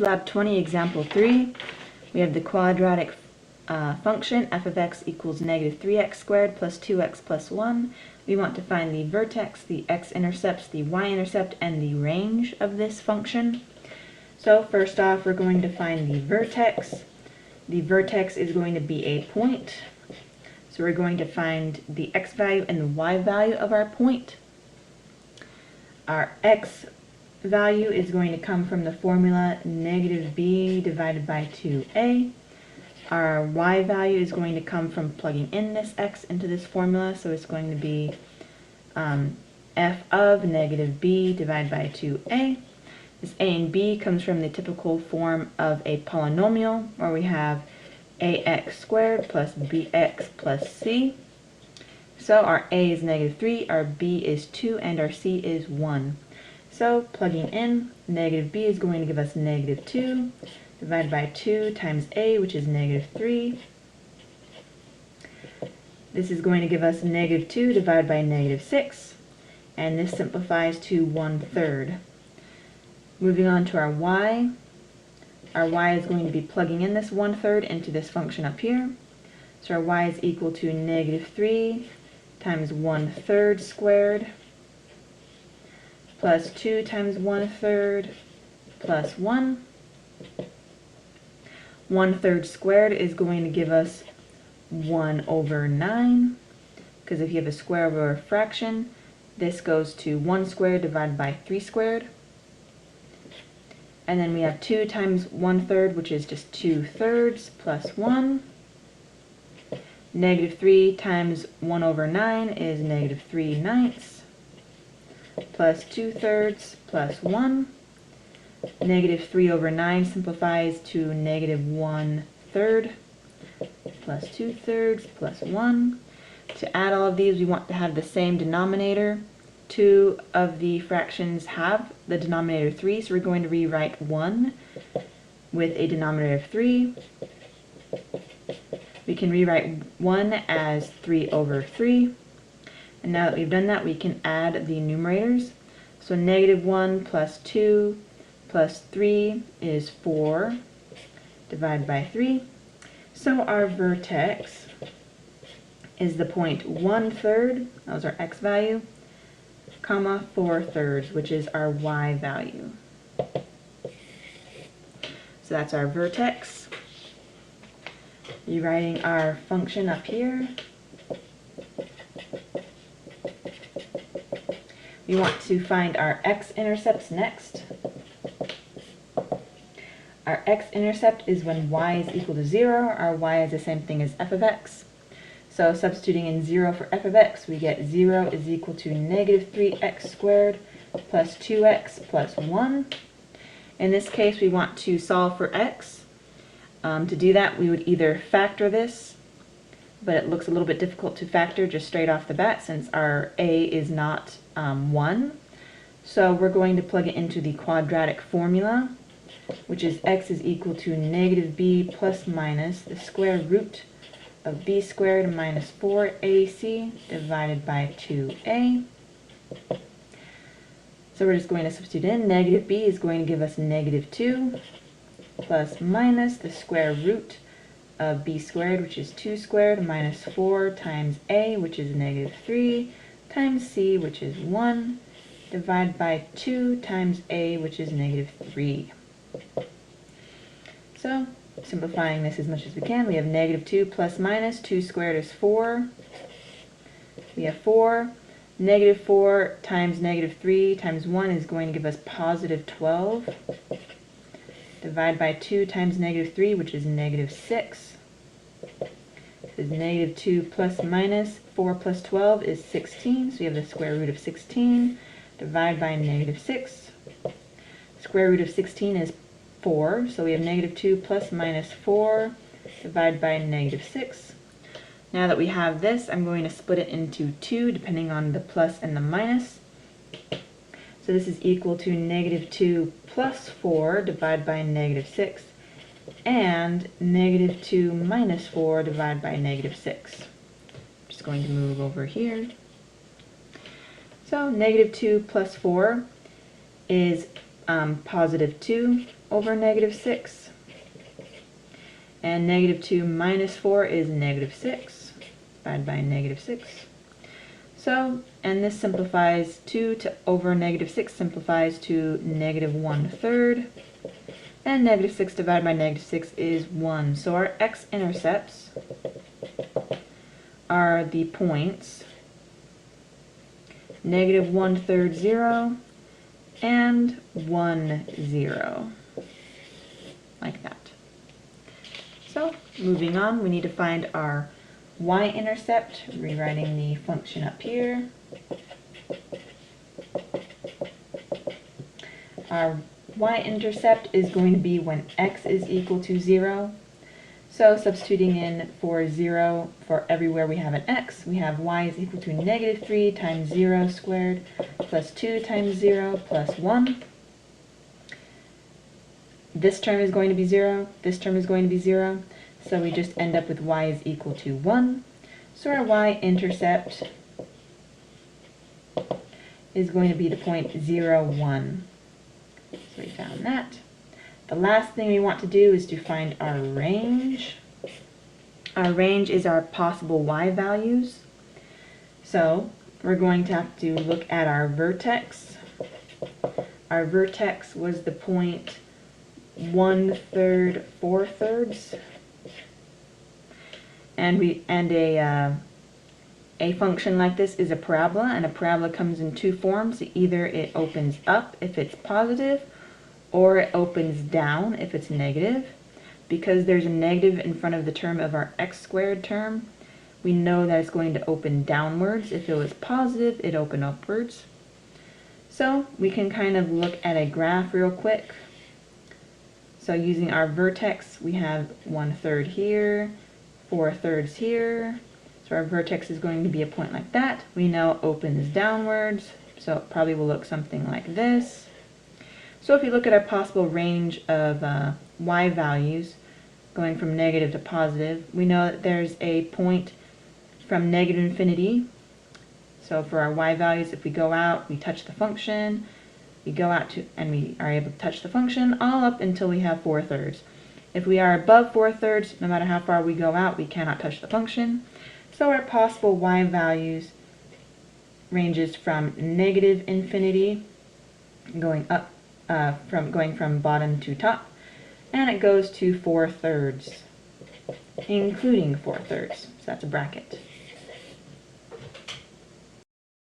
Lab 20, example 3. We have the quadratic function f of x equals negative 3x squared plus 2x plus 1. We want to find the vertex, the x-intercepts, the y-intercept, and the range of this function. So first off, we're going to find the vertex. The vertex is going to be a point. So we're going to find the x value and the y value of our point. Our x value is going to come from the formula negative b divided by 2a. Our y value is going to come from plugging in this x into this formula, so it's going to be f of negative b divided by 2a. This a and b comes from the typical form of a polynomial, where we have ax squared plus bx plus c. So our a is negative 3, our b is 2, and our c is 1. So plugging in, negative b is going to give us negative 2 divided by 2 times a, which is negative 3. This is going to give us negative 2 divided by negative 6, and this simplifies to 1/3. Moving on to our y is going to be plugging in this 1/3 into this function up here. So our y is equal to negative 3 times 1/3 squared plus 2 times 1/3 plus 1. 1/3 squared is going to give us 1/9, because if you have a square over a fraction, this goes to 1 squared divided by 3 squared. And then we have 2 times 1/3, which is just 2/3 plus 1. Negative 3 times 1/9 is negative 3/9 plus 2/3 plus 1. Negative 3/9 simplifies to negative 1/3 plus 2/3 plus 1. To add all of these, we want to have the same denominator. Two of the fractions have the denominator 3, so we're going to rewrite 1 with a denominator of 3. We can rewrite 1 as 3/3. And now that we've done that, we can add the numerators. So negative 1 plus 2 plus 3 is 4 divided by 3. So our vertex is the point 1/3, that was our x value, comma 4/3, which is our y value. So that's our vertex. Rewriting our function up here. We want to find our x-intercepts next. Our x-intercept is when y is equal to 0. Our y is the same thing as f of x. So substituting in 0 for f of x, we get 0 is equal to negative 3x squared plus 2x plus 1. In this case, we want to solve for x. To do that, we would either factor this, but it looks a little bit difficult to factor just straight off the bat since our a is not 1. So we're going to plug it into the quadratic formula, which is x is equal to negative b plus minus the square root of b squared minus 4ac divided by 2a. So we're just going to substitute in. Negative b is going to give us negative 2 plus minus the square root of b squared, which is 2 squared, minus 4 times a, which is negative 3, times c, which is 1, divided by 2 times a, which is negative 3. So, simplifying this as much as we can, we have negative 2 plus minus 2 squared is 4. We have 4. Negative 4 times negative 3 times 1 is going to give us positive 12. Divided by 2 times negative 3, which is negative 6. This is negative 2 plus minus 4 plus 12 is 16, so we have the square root of 16. Divided by negative 6. Square root of 16 is 4, so we have negative 2 plus minus 4 divided by negative 6. Now that we have this, I'm going to split it into 2 depending on the plus and the minus. So this is equal to negative 2 plus 4 divided by negative 6, and negative 2 minus 4 divided by negative 6. I'm just going to move over here. So negative 2 plus 4 is positive 2. over negative 6. And negative 2 minus 4 is negative 6, divided by negative 6. So, and this simplifies 2 to over negative 6 simplifies to negative 1/3. And negative 6 divided by negative 6 is 1. So our x-intercepts are the points negative 1/3, 0, and 1, 0. Like that. So, moving on, we need to find our y-intercept, rewriting the function up here. Our y-intercept is going to be when x is equal to 0. So substituting in for 0 for everywhere we have an x, we have y is equal to negative 3 times 0 squared plus 2 times 0 plus 1. This term is going to be 0, this term is going to be 0, so we just end up with y is equal to 1. So our y-intercept is going to be the point 0, 1. So we found that. The last thing we want to do is to find our range. Our range is our possible y values. So we're going to have to look at our vertex. Our vertex was the point 1/3, 4/3. And a function like this is a parabola, and a parabola comes in two forms. Either it opens up if it's positive, or it opens down if it's negative. Because there's a negative in front of the term of our x squared term, we know that it's going to open downwards. If it was positive, it'd open upwards. So we can kind of look at a graph real quick. So using our vertex, we have 1/3 here, 4/3 here. So our vertex is going to be a point like that. We know it opens downwards, so it probably will look something like this. So if you look at our possible range of y values going from negative to positive, we know that there's a point from negative infinity. So for our y values, if we go out, we touch the function, we go out to, and we are able to touch the function all up until we have 4/3. If we are above 4/3, no matter how far we go out, we cannot touch the function. So our possible y values ranges from negative infinity, going up, going from bottom to top, and it goes to 4/3, including 4/3. So that's a bracket.